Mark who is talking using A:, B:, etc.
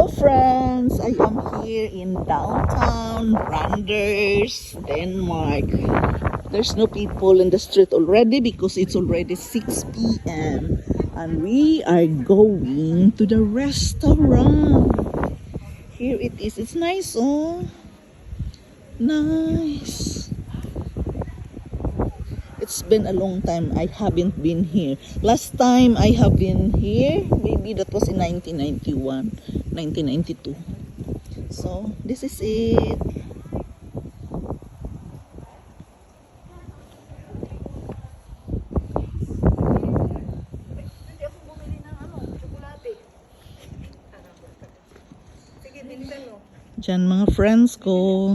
A: Hello friends, I am here in downtown Randers, Denmark. There's no people in the street already because it's already 6 p.m. and we are going to the restaurant. Here it is. It's nice, oh. Nice. It's been a long time I haven't been here. Last time I have been here, maybe that was in 1991, 1992. So, this is it. Diyan mga friends ko.